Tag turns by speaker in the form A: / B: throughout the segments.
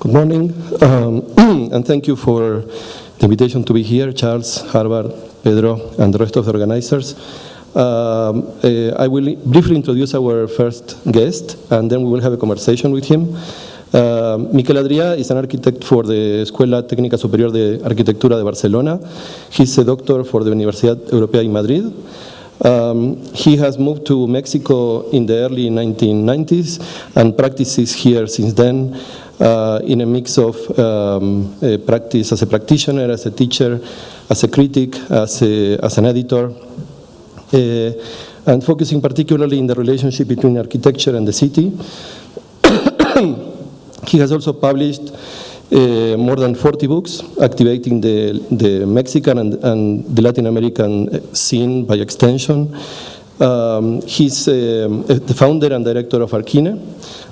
A: Good morning, and thank you for the invitation to be here, Charles, Harvard, Pedro, and the rest of the organizers. I will briefly introduce our first guest, and then we will have a conversation with him. Miquel Adria is an architect for the Escuela Técnica Superior de Arquitectura de Barcelona. He's a doctor for the Universidad Europea in Madrid. He has moved to Mexico in the early 1990s and practices here since then in a mix of practice as a practitioner, as a teacher, as a critic, as an editor, and focusing particularly in the relationship between architecture and the city. He has also published more than 40 books, activating the Mexican and the Latin American scene by extension. He's the founder and director of Arquine,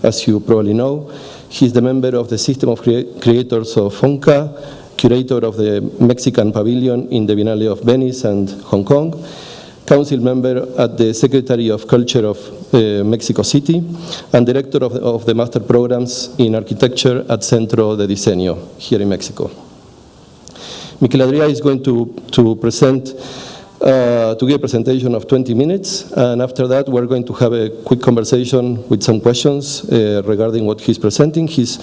A: as you probably know. He's the member of the System of Creators of FONCA, curator of the Mexican Pavilion in the Biennale of Venice and Hong Kong, council member at the Secretary of Culture of Mexico City, and director of the master programs in architecture at Centro de Diseño here in Mexico. Miquel Adria is going to present, to give a presentation of 20 minutes, and after that we're going to have a quick conversation with some questions regarding what he's presenting. He's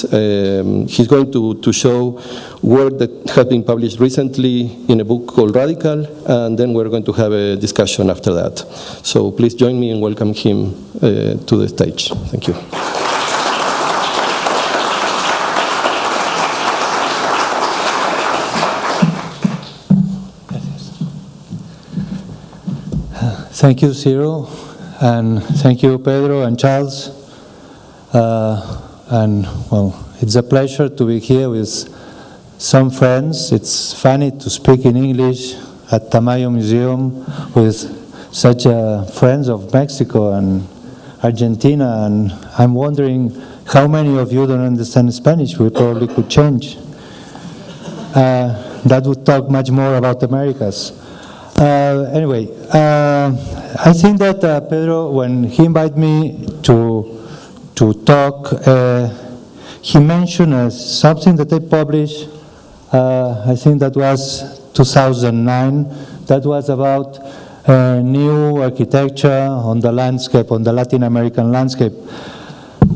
A: going to show work that has been published recently in a book called Radical, and then we're going to have a discussion after that. So please join me and welcome him to the stage. Thank you.
B: Thank you, Ciro, and thank you, Pedro and Charles. And well, it's a pleasure to be here with some friends. It's funny to speak in English at Tamayo Museum with such friends of Mexico and Argentina, and I'm wondering how many of you don't understand Spanish. We probably could change. That would talk much more about Americas. Anyway, I think that Pedro, when he invited me to talk, he mentioned something that I published, I think that was 2009, that was about new architecture on the landscape, on the Latin American landscape.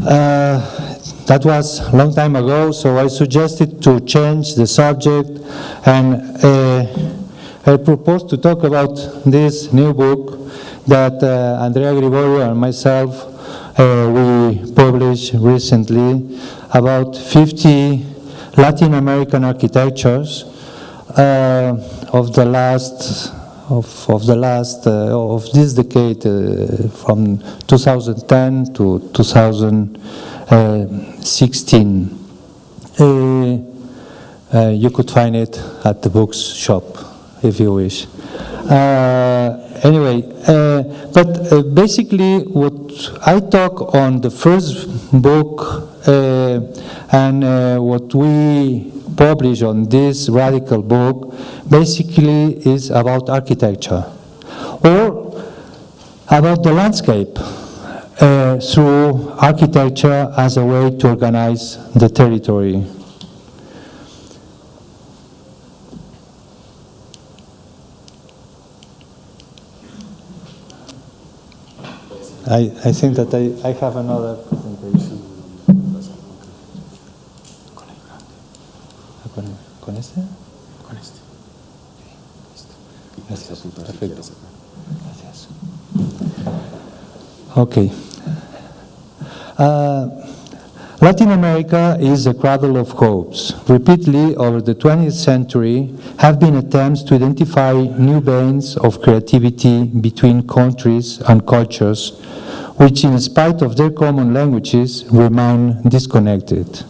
B: That was a long time ago, so I suggested to change the subject, and I propose to talk about this new book that Andrea Gregorio and myself we published recently about 50 Latin American architectures of this decade from 2010 to 2016. You could find it at the bookshop if you wish. Anyway, but basically what I talk on the first book and what we publish on this Radical book basically is about architecture or about the landscape through architecture as a way to organize the territory. I think that I have another presentation. ¿Con este? Con este. Gracias. Perfecto. Gracias. Okay. Latin America is a cradle of hopes. Repeatedly over the 20th century have been attempts to identify new veins of creativity between countries and cultures, which in spite of their common languages remain disconnected.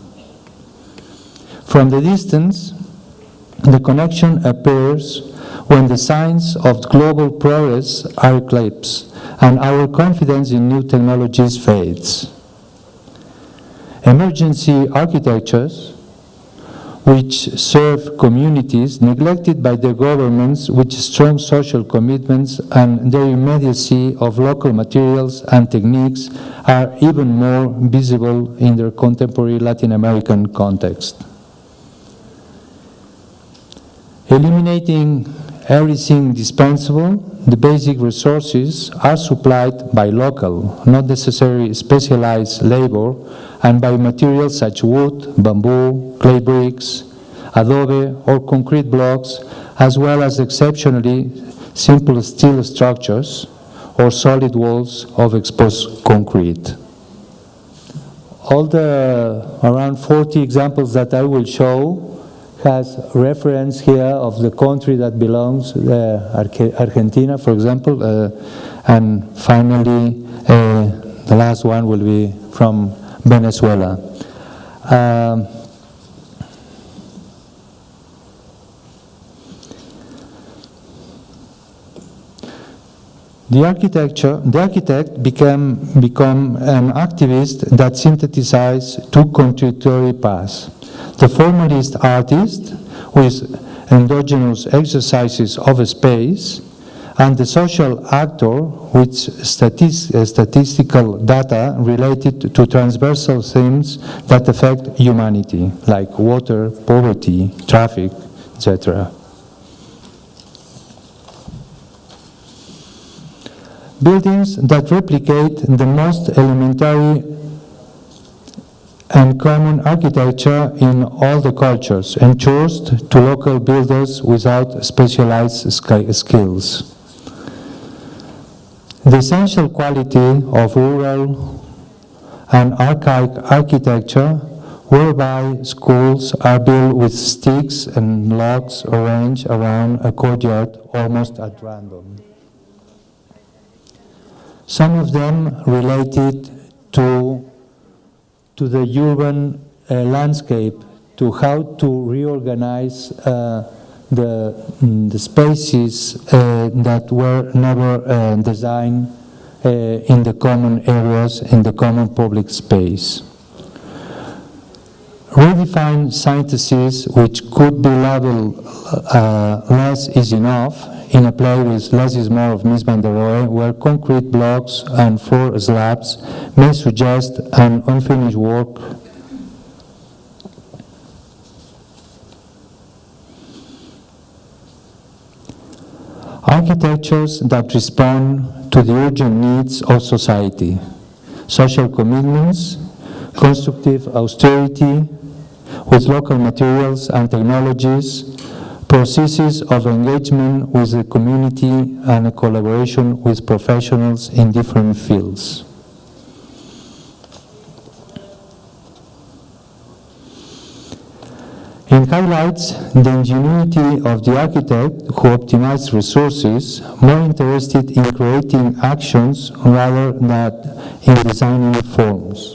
B: From the distance, the connection appears when the signs of global progress are eclipsed and our confidence in new technologies fades. Emergency architectures which serve communities neglected by their governments with strong social commitments, and their immediacy of local materials and techniques are even more visible in their contemporary Latin American context. Eliminating everything indispensable, the basic resources are supplied by local, not necessarily specialized labor, and by materials such as wood, bamboo, clay bricks, adobe, or concrete blocks, as well as exceptionally simple steel structures or solid walls of exposed concrete. All the around 40 examples that I will show has reference here of the country that belongs, Argentina, for example, and finally the last one will be from Venezuela. The architect become an activist that synthesizes two contradictory paths. The formalist artist with endogenous exercises of space, and the social actor with statistical data related to transversal themes that affect humanity, like water, poverty, traffic, etc. Buildings that replicate the most elementary and common architecture in all the cultures, entrusted to local builders without specialized skills. The essential quality of rural and archaic architecture, whereby schools are built with sticks and logs arranged around a courtyard almost at random. Some of them related to the urban landscape, to how to reorganize the spaces that were never designed in the common areas, in the common public space. Redefined synthesis, which could be labeled less is enough, in a play with Less is More of Mies van der Rohe, where concrete blocks and floor slabs may suggest an unfinished work. Architectures that respond to the urgent needs of society, social commitments, constructive austerity with local materials and technologies, processes of engagement with the community and a collaboration with professionals in different fields. It highlights the ingenuity of the architect who optimized resources, more interested in creating actions rather than in designing forms.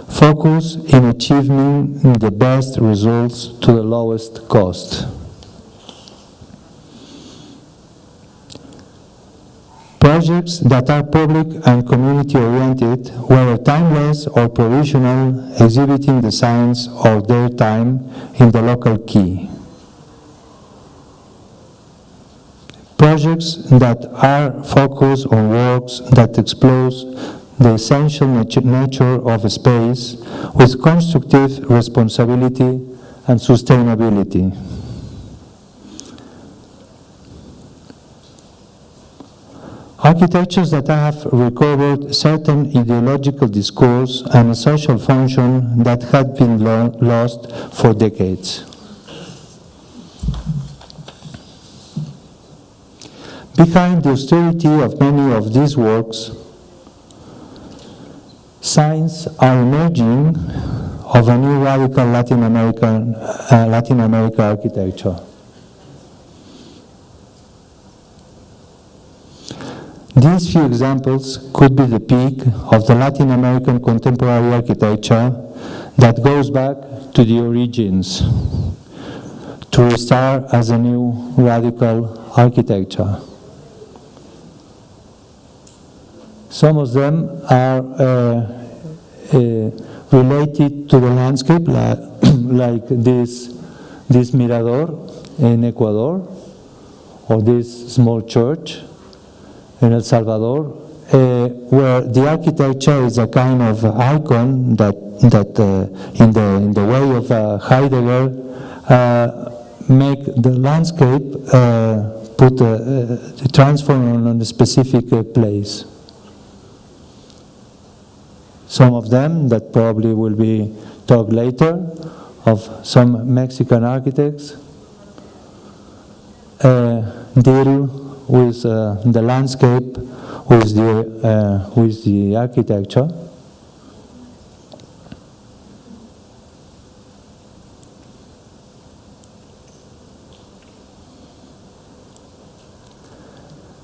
B: Focus in achieving the best results to the lowest cost. Projects that are public and community-oriented, whether timeless or provisional, exhibiting the signs of their time in the local key. Projects that are focused on works that explore the essential nature of a space with constructive responsibility and sustainability. Architectures that have recovered certain ideological discourse and a social function that had been lost for decades. Behind the austerity of many of these works, signs are emerging of a new radical Latin American architecture. These few examples could be the peak of the Latin American contemporary architecture that goes back to the origins, to restart as a new radical architecture. Some of them are related to the landscape, like this mirador in Ecuador, or this small church in El Salvador, where the architecture is a kind of icon that in the way of Heidegger make the landscape transform on a specific place. Some of them that probably will be talked later of some Mexican architects deal with the landscape, with the architecture.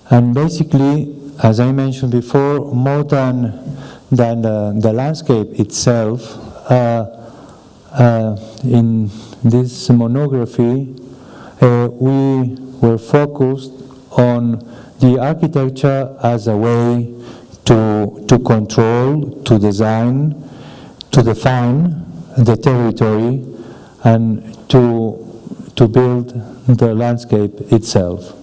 B: And basically, as I mentioned before, more than the landscape itself, in this monography, we were focused on the architecture as a way to control, to design, to define the territory, and to build the landscape itself.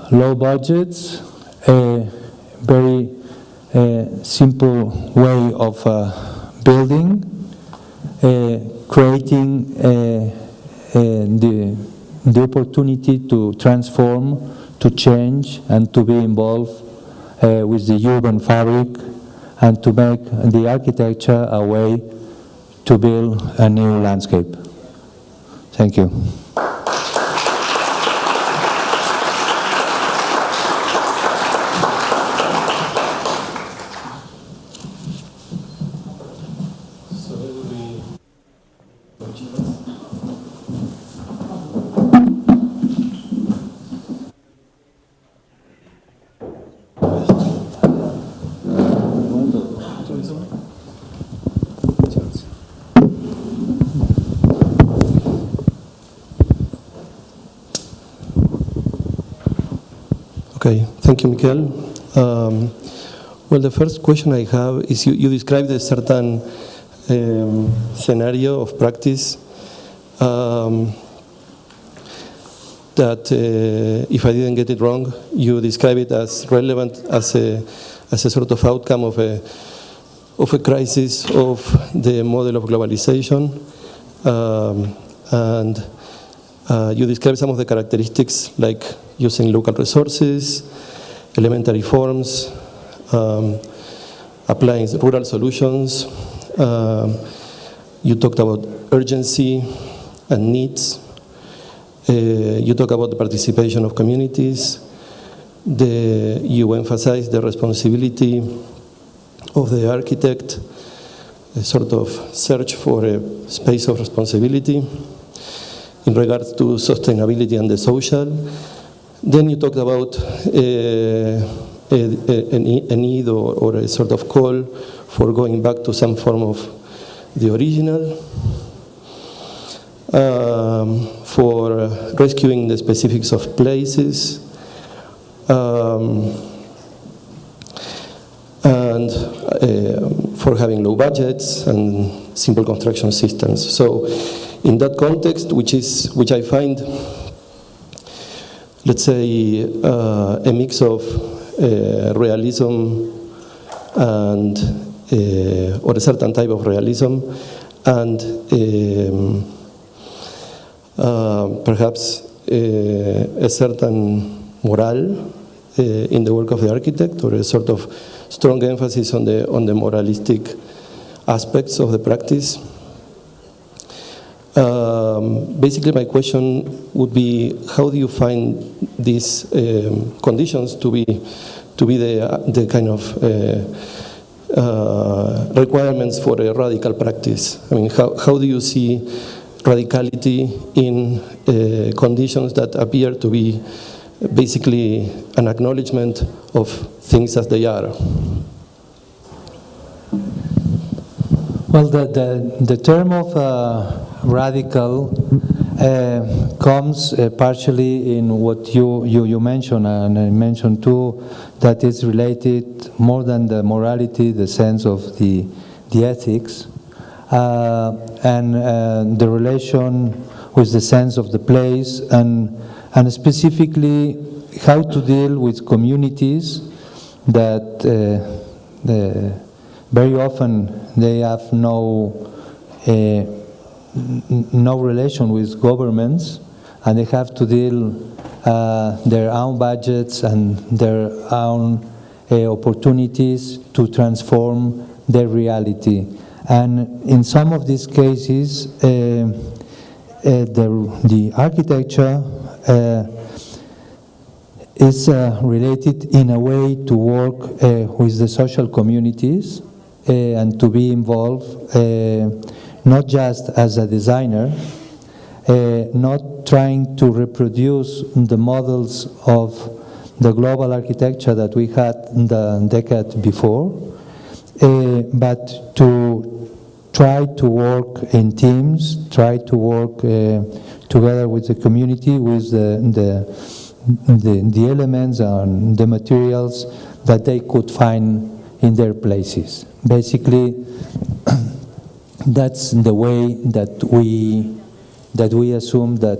B: Low budgets, a very simple way of building, creating the opportunity to transform, to change, and to be involved with the urban fabric, and to make the architecture a way to build a new landscape. Thank you.
A: Okay, thank you, Miquel. Well, the first question I have is you described a certain scenario of practice that, if I didn't get it wrong, you describe it as relevant as a sort of outcome of a crisis of the model of globalization, and you describe some of the characteristics like using local resources, elementary forms, applying rural solutions. You talked about urgency and needs. You talk about the participation of communities. You emphasize the responsibility of the architect, a sort of search for a space of responsibility in regards to sustainability and the social. Then you talked about a need or a sort of call for going back to some form of the original, for rescuing the specifics of places, and for having low budgets and simple construction systems. So in that context, which I find, let's say, a mix of realism and or a certain type of realism and perhaps a certain morale in the work of the architect, or a sort of strong emphasis on the moralistic aspects of the practice. Basically, my question would be: how do you find these conditions to be the kind of requirements for a radical practice? I mean, how do you see radicality in conditions that appear to be basically an acknowledgement of things as they are?
B: Well, the term of radical comes partially in what you mentioned, and I mentioned too, that it's related more than the morality, the sense of the ethics, and the relation with the sense of the place, and specifically how to deal with communities that very often they have no relation with governments, and they have to deal their own budgets and their own opportunities to transform their reality. And in some of these cases, the architecture is related in a way to work with the social communities and to be involved not just as a designer, not trying to reproduce the models of the global architecture that we had in the decade before, but to try to work in teams, try to work together with the community, with the elements and the materials that they could find in their places. Basically, that's the way that we assume that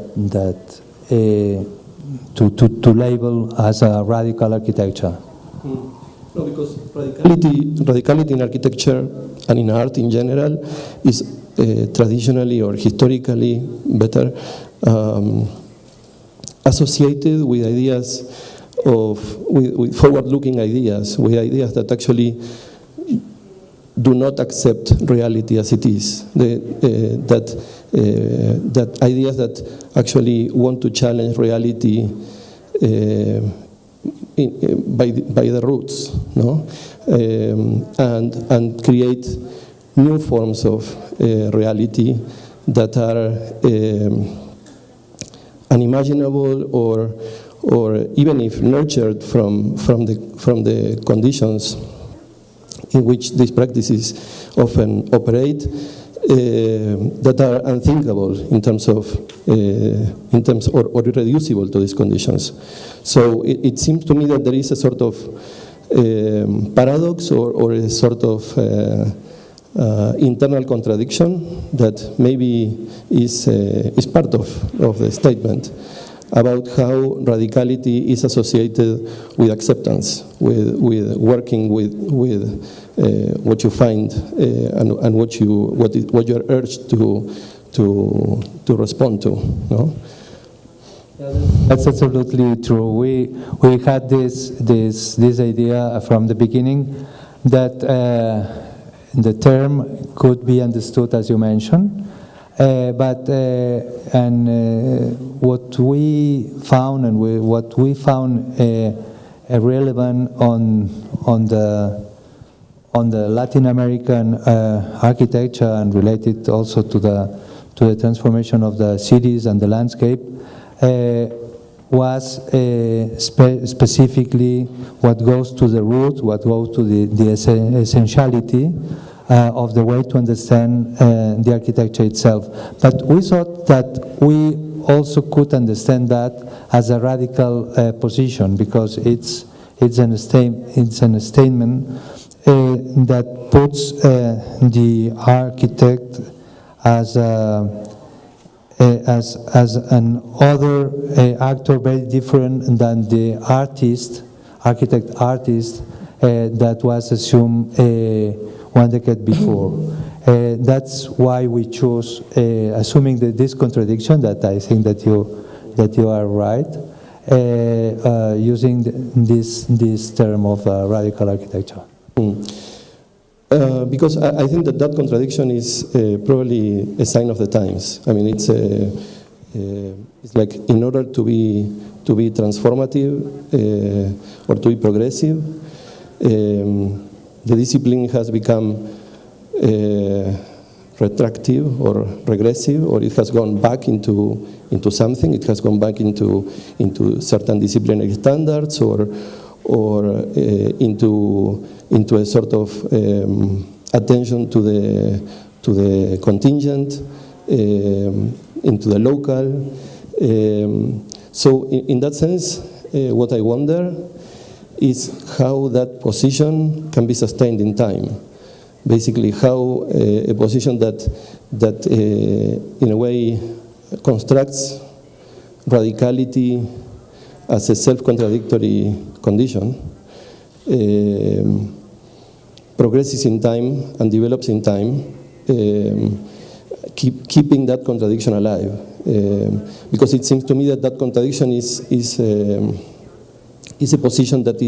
B: to label as a radical architecture.
A: No, because radicality in architecture and in art in general is traditionally or historically better associated with ideas with forward-looking ideas, with ideas that actually do not accept reality as it is. That ideas that actually want to challenge reality by the roots, no, and create new forms of reality that are unimaginable, or even if nurtured from the conditions in which these practices often operate, that are unthinkable in terms or irreducible to these conditions. So it seems to me that there is a sort of paradox or a sort of internal contradiction that maybe is part of the statement about how radicality is associated with acceptance, with working with what you find and what you are urged to respond to. No?
B: That's absolutely true. We had this idea from the beginning that the term could be understood as you mentioned. But what we found relevant on the Latin American architecture, and related also to the transformation of the cities and the landscape, was specifically what goes to the root, what goes to the essentiality of the way to understand the architecture itself. But we thought that we also could understand that as a radical position, because it's a statement that puts the architect as an other actor, very different than the architect that was assumed one decade before. That's why we chose, assuming this contradiction, that I think that you are right, using this term of radical architecture.
A: Because I think that contradiction is probably a sign of the times. I mean, it's like, in order to be transformative or to be progressive, the discipline has become retractive or regressive, or it has gone back into something. It has gone back into certain disciplinary standards, or into a sort of attention to the contingent, into the local. So in that sense, what I wonder is how that position can be sustained in time. Basically, how a position that in a way constructs radicality as a self-contradictory condition progresses in time and develops in time, keeping that contradiction alive. Because it seems to me that contradiction is a position that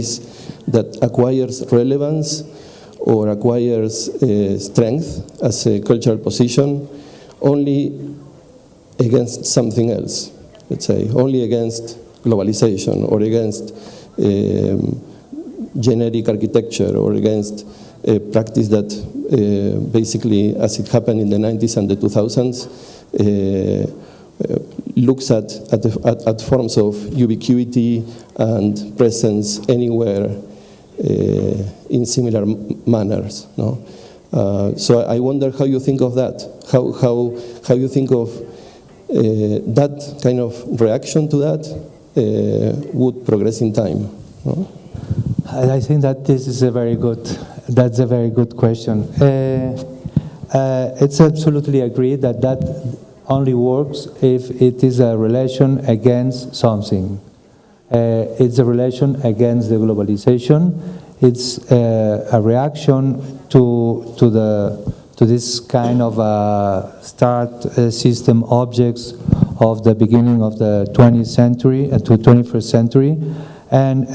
A: acquires relevance or acquires strength as a cultural position only against something else, let's say, only against globalization or against generic architecture or against a practice that basically, as it happened in the 90s and the 2000s, looks at forms of ubiquity and presence anywhere in similar manners. No? So I wonder how you think of that, how you think of that kind of reaction to that would progress in time. No?
B: I think that this is that's a very good question. It's absolutely agreed that only works if it is a relation against something. It's a relation against the globalization. It's a reaction to this kind of start system objects of the beginning of the 20th century to 21st century, and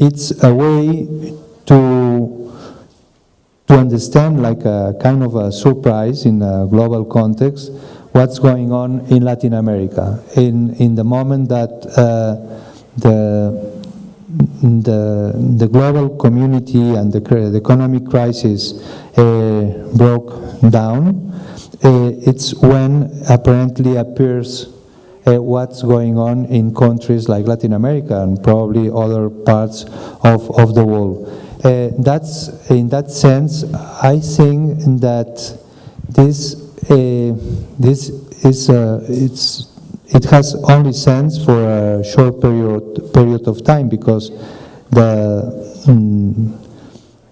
B: it's a way to understand, like a kind of a surprise in a global context, what's going on in Latin America in the moment that the global community and the economic crisis broke down. It's when apparently appears what's going on in countries like Latin America and probably other parts of the world. That's in that sense, I think that it has only sense for a short period of time, because the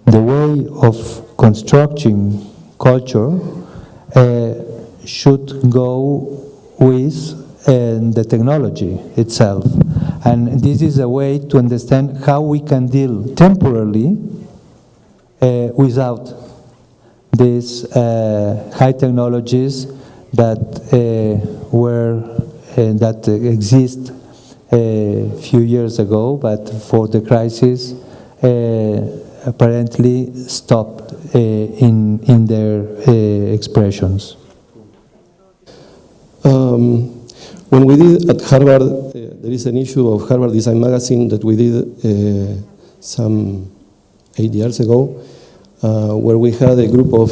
B: way of constructing culture should go with the technology itself. And this is a way to understand how we can deal temporarily without these high technologies that that exist a few years ago, but for the crisis apparently stopped in their expressions.
A: When we did at Harvard, there is an issue of Harvard Design Magazine that we did some 8 years ago, where we had a group of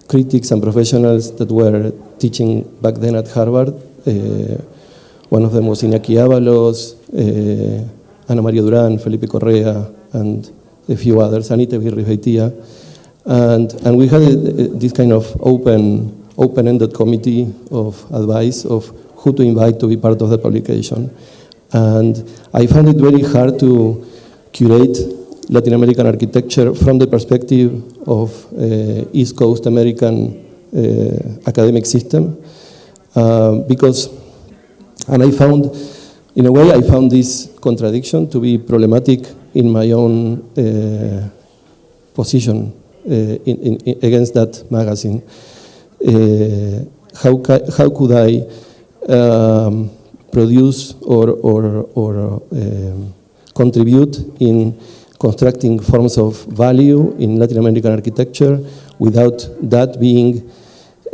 A: critics and professionals that were teaching back then at Harvard. One of them was Iñaki Ábalos, Ana María Durán, Felipe Correa, and a few others, Anita Virrifeitia. And we had this kind of open-ended committee of advice of who to invite to be part of the publication. And I found it very hard to curate Latin American architecture from the perspective of East Coast American academic system, because, and I found, in a way, I found this contradiction to be problematic in my own position against that magazine. How could I produce or contribute in constructing forms of value in Latin American architecture without that being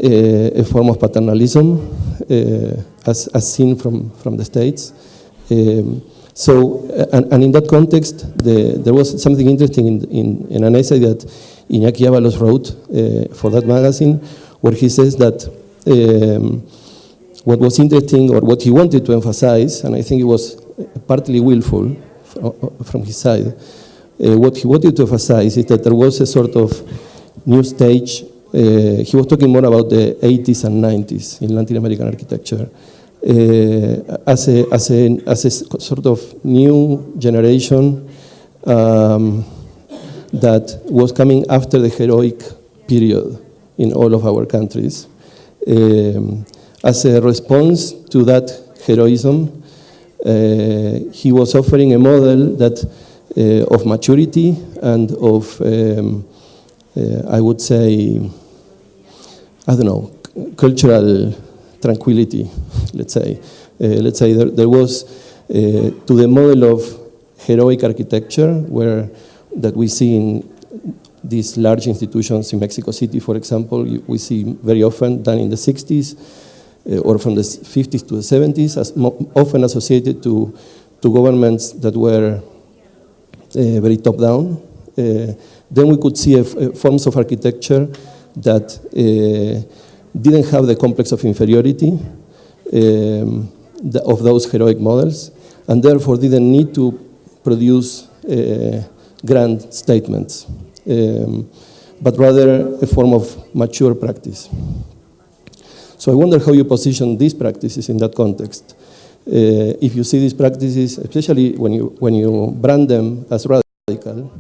A: a form of paternalism, as seen from the States? So, and in that context, there was something interesting in an essay that Iñaki Ábalos wrote for that magazine, where he says that what was interesting, or what he wanted to emphasize, and I think it was partly willful from his side, what he wanted to emphasize is that there was a sort of new stage. He was talking more about the 80s and 90s in Latin American architecture as a sort of new generation that was coming after the heroic period in all of our countries. As a response to that heroism, he was offering a model that of maturity and of, I would say, I don't know, cultural tranquility, let's say. There was, to the model of heroic architecture that we see in these large institutions in Mexico City, for example, we see very often done in the 60s or from the 50s to the 70s, often associated to governments that were very top-down. Then we could see forms of architecture that didn't have the complex of inferiority of those heroic models, and therefore didn't need to produce grand statements, but rather a form of mature practice. So I wonder how you position these practices in that context. If you see these practices, especially when you brand them as radical,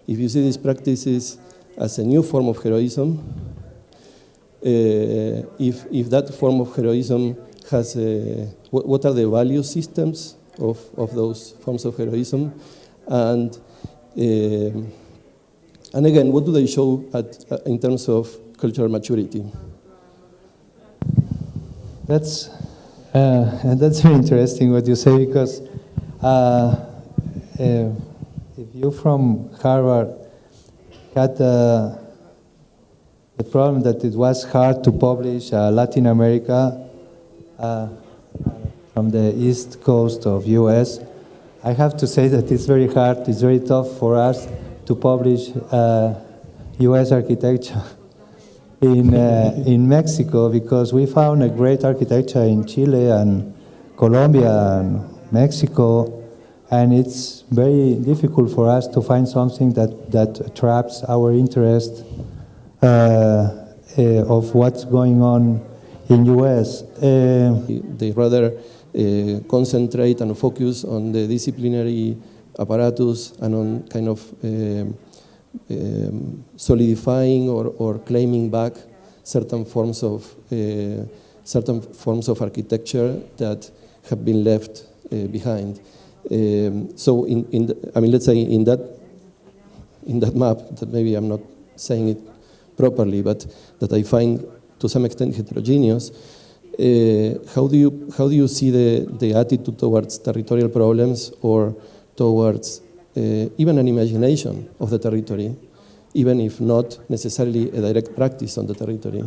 A: if you see these practices as a new form of heroism, if that form of heroism has what are the value systems of those forms of heroism, and again, what do they show in terms of cultural maturity?
B: That's very interesting what you say, because if you from Harvard had the problem that it was hard to publish Latin America from the east coast of US, I have to say that it's very hard, it's very tough for us to publish US architecture in Mexico, because we found a great architecture in Chile and Colombia and Mexico, and it's very difficult for us to find something that traps our interest of what's going on in US.
A: They rather concentrate and focus on the disciplinary apparatus and on kind of solidifying or claiming back certain forms of architecture that have been left behind. So let's say in that map, that maybe I'm not saying it properly, but that I find to some extent heterogeneous. How do you see the attitude towards territorial problems or towards even an imagination of the territory, even if not necessarily a direct practice on the territory?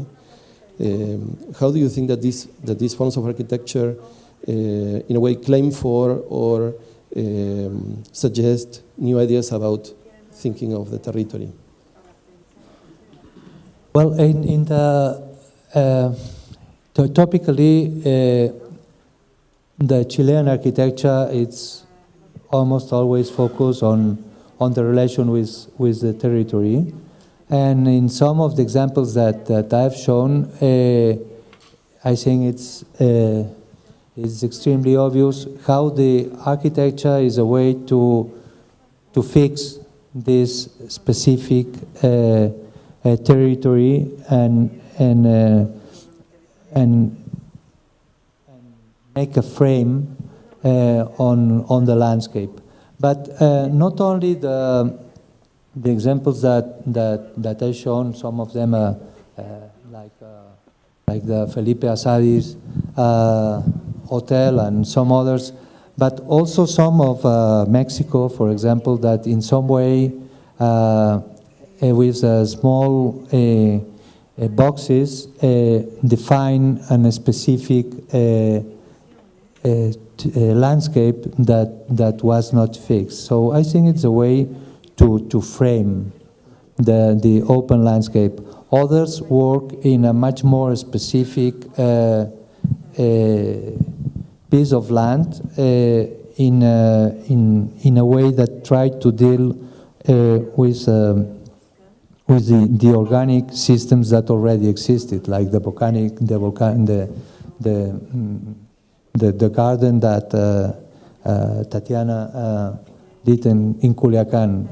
A: How do you think that these forms of architecture, in a way, claim for or suggest new ideas about thinking of the territory?
B: Well, in the topically, the Chilean architecture, it's almost always focused on the relation with the territory. And in some of the examples that I've shown, I think it's extremely obvious how the architecture is a way to fix this specific territory and make a frame on the landscape. But not only the examples that I've shown, some of them like the Felipe Asadi's hotel and some others, but also some of Mexico, for example, that in some way with small boxes define a specific landscape that was not fixed. So I think it's a way to frame the open landscape. Others work in a much more specific piece of land in a way that try to deal with the organic systems that already existed, like the garden that Tatiana did in Culiacan.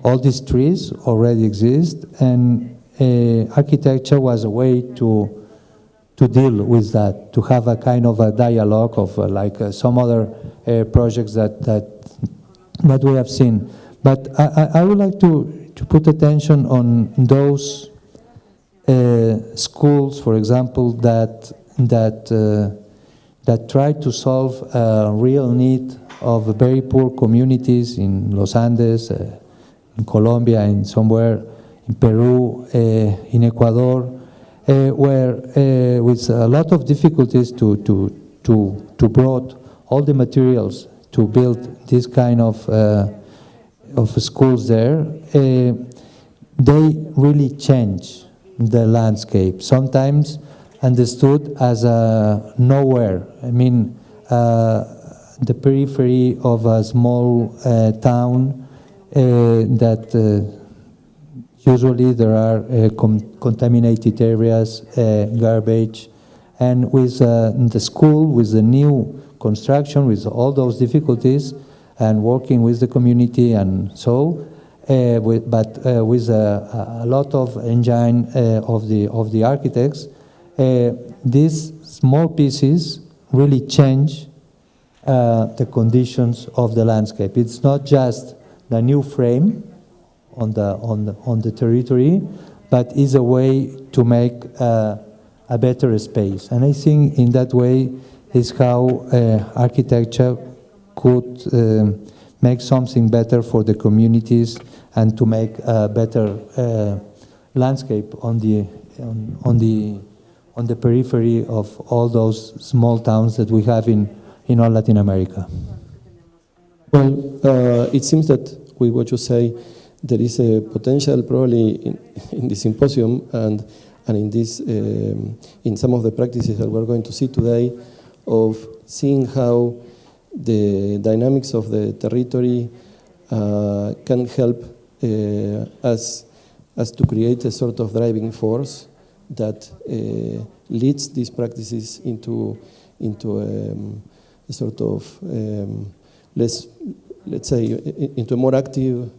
B: All these trees already exist, and architecture was a way to deal with that, to have a kind of a dialogue of some other projects that we have seen. But I would like to put attention on those schools, for example, that try to solve a real need of very poor communities in Los Andes, in Colombia, and somewhere in Peru, in Ecuador, where with a lot of difficulties to brought all the materials to build this kind of schools there, they really change the landscape. Sometimes understood as a nowhere. I mean, the periphery of a small town that usually there are contaminated areas, garbage, and with the school, with the new construction, with all those difficulties, and working with the community, and so, with a lot of engine of the architects, these small pieces really change the conditions of the landscape. It's not just the new frame on the territory, but is a way to make a better space. And I think in that way is how architecture could make something better for the communities and to make a better landscape on the periphery of all those small towns that we have in all Latin America.
A: Well, it seems that with what you say, there is a potential probably in the symposium and in this in some of the practices that we're going to see today of seeing how the dynamics of the territory can help us to create a sort of driving force that leads these practices into a sort of let's say into a more active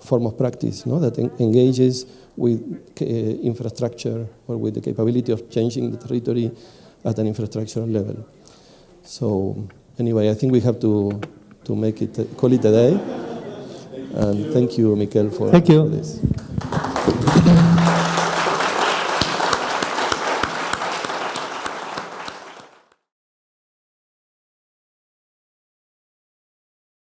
A: form of practice, no? That engages with infrastructure or with the capability of changing the territory at an infrastructural level. So anyway, I think we have to make it call it a day. And thank you, Miquel, for this.